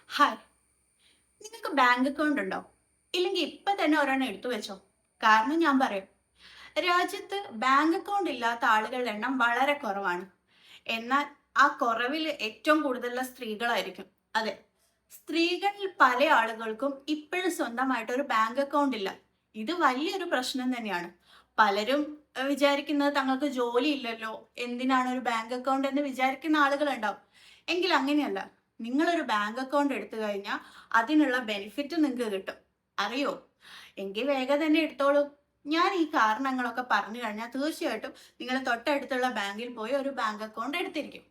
Hi, നിങ്ങൾക്ക് bank account ഉണ്ടോ? ഇല്ലെങ്കിൽ ഇപ്പൊ തന്നെ ഒരെണ്ണം എടുത്തു വെച്ചോ. കാരണം ഞാൻ പറയാം, രാജ്യത്ത് ബാങ്ക് അക്കൗണ്ട് ഇല്ലാത്ത ആളുകളുടെ എണ്ണം വളരെ കുറവാണ്. എന്നാൽ ആ കുറവിൽ ഏറ്റവും കൂടുതലുള്ള സ്ത്രീകളായിരിക്കും. അതെ, സ്ത്രീകളിൽ പല ആളുകൾക്കും ഇപ്പോഴും സ്വന്തമായിട്ട് ഒരു ബാങ്ക് അക്കൗണ്ട് ഇല്ല. ഇത് വലിയൊരു പ്രശ്നം തന്നെയാണ്. പലരും വിചാരിക്കുന്നത് തങ്ങൾക്ക് ജോലി ഇല്ലല്ലോ, എന്തിനാണ് ഒരു ബാങ്ക് അക്കൗണ്ട് എന്ന് വിചാരിക്കുന്ന ആളുകളുണ്ടാവും. എങ്കിൽ അങ്ങനെയല്ല. നിങ്ങളൊരു ബാങ്ക് അക്കൗണ്ട് എടുത്തു കഴിഞ്ഞാൽ അതിനുള്ള ബെനിഫിറ്റ് നിങ്ങൾക്ക് കിട്ടും. അറിയോ? എങ്കിൽ വേഗം തന്നെ എടുത്തോളൂ. ഞാൻ ഈ കാരണങ്ങളൊക്കെ പറഞ്ഞു കഴിഞ്ഞാൽ തീർച്ചയായിട്ടും നിങ്ങൾ തൊട്ടടുത്തുള്ള ബാങ്കിൽ പോയി ഒരു ബാങ്ക് അക്കൗണ്ട് എടുത്തിരിക്കും.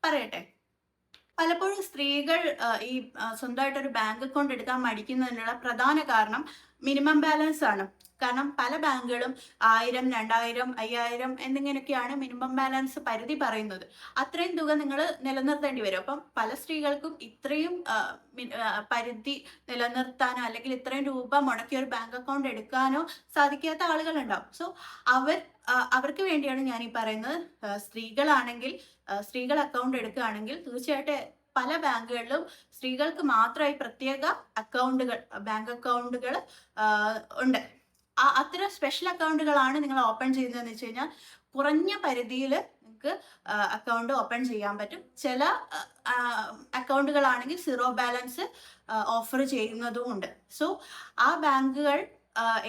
പറയട്ടെ. പലപ്പോഴും സ്ത്രീകൾ സ്വന്തമായിട്ടൊരു ബാങ്ക് അക്കൗണ്ട് എടുക്കാൻ മടിക്കുന്നതിനുള്ള പ്രധാന കാരണം മിനിമം ബാലൻസ് ആണ്. കാരണം പല ബാങ്കുകളും 1000, 2000, 5000 എന്നിങ്ങനെയൊക്കെയാണ് മിനിമം ബാലൻസ് പരിധി പറയുന്നത്. അത്രയും തുക നിങ്ങൾ നിലനിർത്തേണ്ടി വരും. അപ്പം പല സ്ത്രീകൾക്കും ഇത്രയും പരിധി നിലനിർത്താനോ അല്ലെങ്കിൽ ഇത്രയും രൂപ മുടക്കി ഒരു ബാങ്ക് അക്കൗണ്ട് എടുക്കാനോ സാധിക്കാത്ത ആളുകളുണ്ടാവും. സോ അവർ അവർക്ക് വേണ്ടിയാണ് ഞാൻ ഈ പറയുന്നത്. സ്ത്രീകളാണെങ്കിൽ സ്ത്രീകൾ അക്കൗണ്ട് എടുക്കുകയാണെങ്കിൽ തീർച്ചയായിട്ടും പല ബാങ്കുകളിലും സ്ത്രീകൾക്ക് മാത്രമായി പ്രത്യേക അക്കൗണ്ടുകൾ, ബാങ്ക് അക്കൗണ്ടുകൾ ഉണ്ട്. അത്തരം സ്പെഷ്യൽ അക്കൗണ്ടുകളാണ് നിങ്ങൾ ഓപ്പൺ ചെയ്യുന്നതെന്ന് വെച്ച് കഴിഞ്ഞാൽ കുറഞ്ഞ പരിധിയിൽ നിങ്ങൾക്ക് അക്കൗണ്ട് ഓപ്പൺ ചെയ്യാൻ പറ്റും. ചില അക്കൗണ്ടുകളാണെങ്കിൽ സീറോ ബാലൻസ് ഓഫർ ചെയ്യുന്നതും ഉണ്ട്. സോ ആ ബാങ്കുകൾ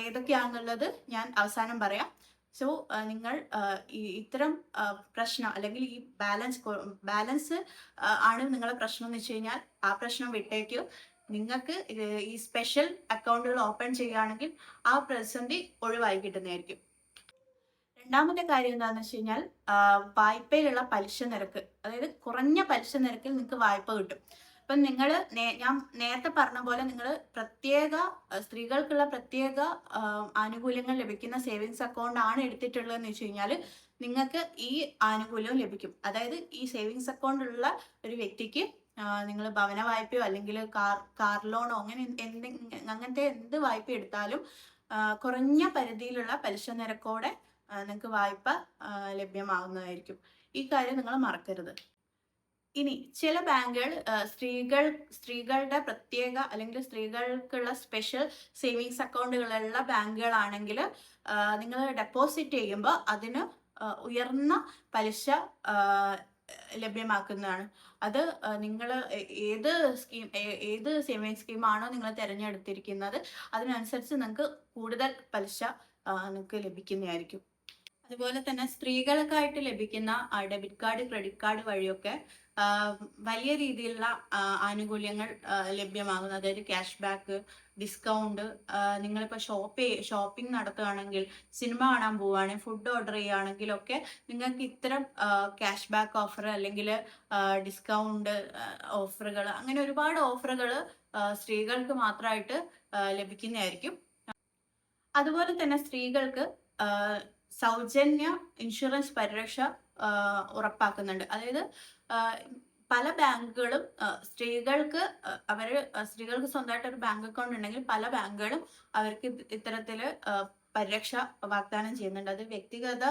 ഏതൊക്കെയാണെന്നുള്ളത് ഞാൻ അവസാനം പറയാം. സോ നിങ്ങൾ ഇത്തരം പ്രശ്നം അല്ലെങ്കിൽ ഈ ബാലൻസ് ആണ് നിങ്ങളുടെ പ്രശ്നം എന്ന് വെച്ച് കഴിഞ്ഞാൽ ആ പ്രശ്നം വിട്ടേക്കൂ. നിങ്ങൾക്ക് ഈ സ്പെഷ്യൽ അക്കൗണ്ടുകൾ ഓപ്പൺ ചെയ്യുകയാണെങ്കിൽ ആ പ്രതിസന്ധി ഒഴിവായി കിട്ടുന്നതായിരിക്കും. രണ്ടാമത്തെ കാര്യം എന്താണെന്ന് വെച്ച് കഴിഞ്ഞാൽ വായ്പയിലുള്ള പലിശ നിരക്ക്, അതായത് കുറഞ്ഞ പലിശ നിരക്കിൽ നിങ്ങൾക്ക് വായ്പ കിട്ടും. ഇപ്പം നിങ്ങൾ ഞാൻ നേരത്തെ പറഞ്ഞ പോലെ നിങ്ങൾ സ്ത്രീകൾക്കുള്ള പ്രത്യേക ആനുകൂല്യങ്ങൾ ലഭിക്കുന്ന സേവിങ്സ് അക്കൗണ്ട് ആണ് എടുത്തിട്ടുള്ളതെന്ന് വെച്ച് കഴിഞ്ഞാൽ നിങ്ങൾക്ക് ഈ ആനുകൂല്യം ലഭിക്കും. അതായത് ഈ സേവിങ്സ് അക്കൗണ്ട് ഉള്ള ഒരു വ്യക്തിക്ക് നിങ്ങൾ ഭവന വായ്പയോ അല്ലെങ്കിൽ കാർ ലോണോ അങ്ങനത്തെ എന്ത് വായ്പ എടുത്താലും കുറഞ്ഞ പരിധിയിലുള്ള പലിശ നിരക്കോടെ നിങ്ങൾക്ക് വായ്പ ലഭ്യമാകുന്നതായിരിക്കും. ഈ കാര്യം നിങ്ങൾ മറക്കരുത്. ഇനി ചില ബാങ്കുകൾ സ്ത്രീകളുടെ പ്രത്യേക അല്ലെങ്കിൽ സ്ത്രീകൾക്കുള്ള സ്പെഷ്യൽ സേവിങ്സ് അക്കൗണ്ടുകളുള്ള ബാങ്കുകളാണെങ്കിൽ നിങ്ങൾ ഡെപ്പോസിറ്റ് ചെയ്യുമ്പോൾ അതിന് ഉയർന്ന പലിശ ലഭ്യമാക്കുന്നതാണ്. അത് നിങ്ങൾ ഏത് സേവിങ് സ്കീമാണോ നിങ്ങൾ തിരഞ്ഞെടുത്തിരിക്കുന്നത് അതിനനുസരിച്ച് നിങ്ങൾക്ക് കൂടുതൽ പലിശ നിങ്ങൾക്ക് ലഭിക്കുന്നതായിരിക്കും. അതുപോലെ തന്നെ സ്ത്രീകൾക്കായിട്ട് ലഭിക്കുന്ന ഡെബിറ്റ് കാർഡ്, ക്രെഡിറ്റ് കാർഡ് വഴിയൊക്കെ വലിയ രീതിയിലുള്ള ആനുകൂല്യങ്ങൾ ലഭ്യമാകുന്നു. അതായത് ക്യാഷ് ബാക്ക്, ഡിസ്കൗണ്ട്, നിങ്ങളിപ്പോൾ ഷോപ്പിംഗ് നടത്തുകയാണെങ്കിൽ, സിനിമ കാണാൻ പോവുകയാണെങ്കിൽ, ഫുഡ് ഓർഡർ ചെയ്യുകയാണെങ്കിലൊക്കെ നിങ്ങൾക്ക് ഇത്തരം ക്യാഷ് ബാക്ക് ഓഫർ അല്ലെങ്കിൽ ഡിസ്കൗണ്ട് ഓഫറുകൾ, അങ്ങനെ ഒരുപാട് ഓഫറുകൾ സ്ത്രീകൾക്ക് മാത്രമായിട്ട് ലഭിക്കുന്നതായിരിക്കും. അതുപോലെ തന്നെ സ്ത്രീകൾക്ക് സൗജന്യ ഇൻഷുറൻസ് പരിരക്ഷ ഉറപ്പാക്കുന്നുണ്ട്. അതായത് പല ബാങ്കുകളും സ്ത്രീകൾക്ക് സ്വന്തമായിട്ട് ഒരു ബാങ്ക് അക്കൗണ്ട് ഉണ്ടെങ്കിൽ പല ബാങ്കുകളും അവർക്ക് ഇത്തരത്തില് പരിരക്ഷ വാഗ്ദാനം ചെയ്യുന്നുണ്ട്. അത് വ്യക്തിഗത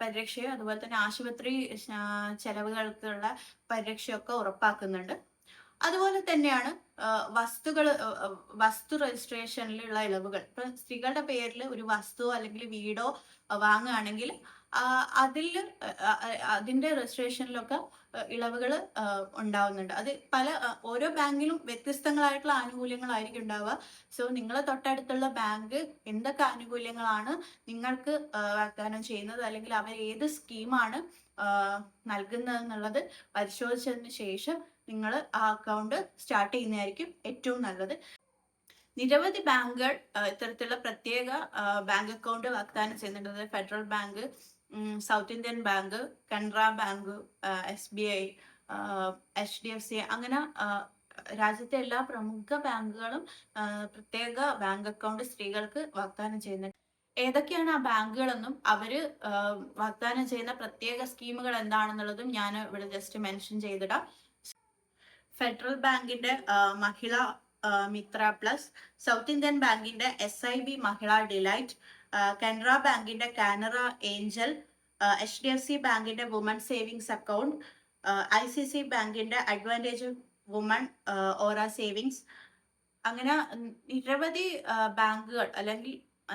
പരിരക്ഷയും അതുപോലെ തന്നെ ആശുപത്രി ചെലവുകൾക്കുള്ള പരിരക്ഷയൊക്കെ ഉറപ്പാക്കുന്നുണ്ട്. അതുപോലെ തന്നെയാണ് വസ്തു രജിസ്ട്രേഷനിലുള്ള ഇളവുകൾ. ഇപ്പൊ സ്ത്രീകളുടെ പേരിൽ ഒരു വസ്തു അല്ലെങ്കിൽ വീടോ വാങ്ങുകയാണെങ്കിൽ അതിന്റെ രജിസ്ട്രേഷനിലൊക്കെ ഇളവുകൾ ഉണ്ടാവുന്നുണ്ട്. അത് ഓരോ ബാങ്കിലും വ്യത്യസ്തങ്ങളായിട്ടുള്ള ആനുകൂല്യങ്ങളായിരിക്കും ഉണ്ടാവുക. സോ നിങ്ങളെ തൊട്ടടുത്തുള്ള ബാങ്ക് എന്തൊക്കെ ആനുകൂല്യങ്ങളാണ് നിങ്ങൾക്ക് വാഗ്ദാനം ചെയ്യുന്നത് അല്ലെങ്കിൽ അവർ ഏത് സ്കീമാണ് നൽകുന്നത് എന്നുള്ളത് പരിശോധിച്ചതിന് ശേഷം നിങ്ങൾ ആ അക്കൗണ്ട് സ്റ്റാർട്ട് ചെയ്യുന്നതായിരിക്കും ഏറ്റവും നല്ലത്. നിരവധി ബാങ്കുകൾ ഇത്തരത്തിലുള്ള പ്രത്യേക ബാങ്ക് അക്കൗണ്ട് വാഗ്ദാനം ചെയ്യുന്നുണ്ട്. Federal bank, south Indian bank, Canara bank, SBI, HDFC, അങ്ങനെ രാജ്യത്തെ എല്ലാ പ്രമുഖ ബാങ്കുകളും പ്രത്യേക ബാങ്ക് അക്കൗണ്ട് സ്ത്രീകൾക്ക് വാഗ്ദാനം ചെയ്യുന്നുണ്ട്. ഏതൊക്കെയാണ് ആ ബാങ്കുകളെന്നും അവര് വാഗ്ദാനം ചെയ്യുന്ന പ്രത്യേക സ്കീമുകൾ എന്താണെന്നുള്ളതും ഞാൻ ഇവിടെ ജസ്റ്റ് മെൻഷൻ ചെയ്തിടാം. ഫെഡറൽ ബാങ്കിന്റെ മഹിള മിത്ര പ്ലസ്, സൗത്ത് ഇന്ത്യൻ ബാങ്കിന്റെ SIB മഹിള ഡിലൈറ്റ്, കനറ ബാങ്കിന്റെ കാനറ ഏഞ്ചൽ, HDFC ബാങ്കിന്റെ വുമൺ സേവിങ്സ് അക്കൗണ്ട്, ICC ബാങ്കിന്റെ അഡ്വാൻറ്റേജ് വുമൺ ഓറ സേവിങ്സ്, അങ്ങനെ നിരവധി ബാങ്കുകൾ അല്ലെങ്കിൽ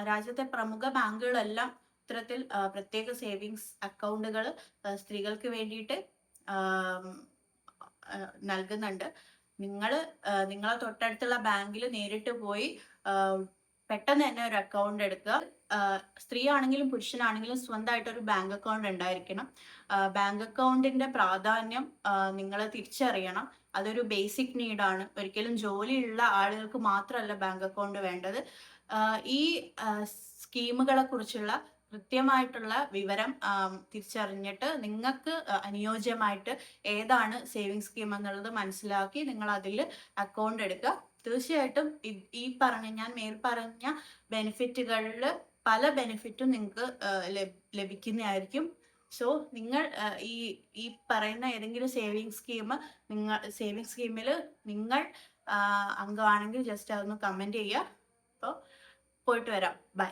രാജ്യത്തെ പ്രമുഖ ബാങ്കുകളെല്ലാം ഇത്തരത്തിൽ പ്രത്യേക സേവിങ്സ് അക്കൗണ്ടുകൾ സ്ത്രീകൾക്ക് വേണ്ടിയിട്ട് ആം, നൽകുന്നുണ്ട്. നിങ്ങൾ നിങ്ങളെ തൊട്ടടുത്തുള്ള ബാങ്കിൽ നേരിട്ട് പോയി പെട്ടെന്ന് തന്നെ ഒരു അക്കൗണ്ട് എടുക്കുക. സ്ത്രീ ആണെങ്കിലും പുരുഷനാണെങ്കിലും സ്വന്തമായിട്ട് ഒരു ബാങ്ക് അക്കൗണ്ട് ഉണ്ടായിരിക്കണം. ബാങ്ക് അക്കൗണ്ടിന്റെ പ്രാധാന്യം നിങ്ങൾ തിരിച്ചറിയണം. അതൊരു ബേസിക് നീഡാണ്. ഒരിക്കലും ജോലിയുള്ള ആളുകൾക്ക് മാത്രമല്ല ബാങ്ക് അക്കൗണ്ട് വേണ്ടത്. ഈ സ്കീമുകളെ കുറിച്ചുള്ള കൃത്യമായിട്ടുള്ള വിവരം തിരിച്ചറിഞ്ഞിട്ട് നിങ്ങൾക്ക് അനുയോജ്യമായിട്ട് ഏതാണ് സേവിങ് സ്കീം എന്നുള്ളത് മനസ്സിലാക്കി നിങ്ങൾ അതിൽ അക്കൗണ്ട് എടുക്കുക. തീർച്ചയായിട്ടും ഈ പറഞ്ഞ ഞാൻ മേൽപ്പറഞ്ഞ ബെനിഫിറ്റുകളിൽ പല ബെനിഫിറ്റും നിങ്ങൾക്ക് ലഭിക്കുന്നതായിരിക്കും. സോ നിങ്ങൾ ഈ ഈ പറയുന്ന ഏതെങ്കിലും സേവിങ് സ്കീമിൽ നിങ്ങൾ അംഗമാണെങ്കിൽ ജസ്റ്റ് അതൊന്ന് കമൻറ്റ് ചെയ്യുക. അപ്പോൾ പോയിട്ട് വരാം. ബൈ.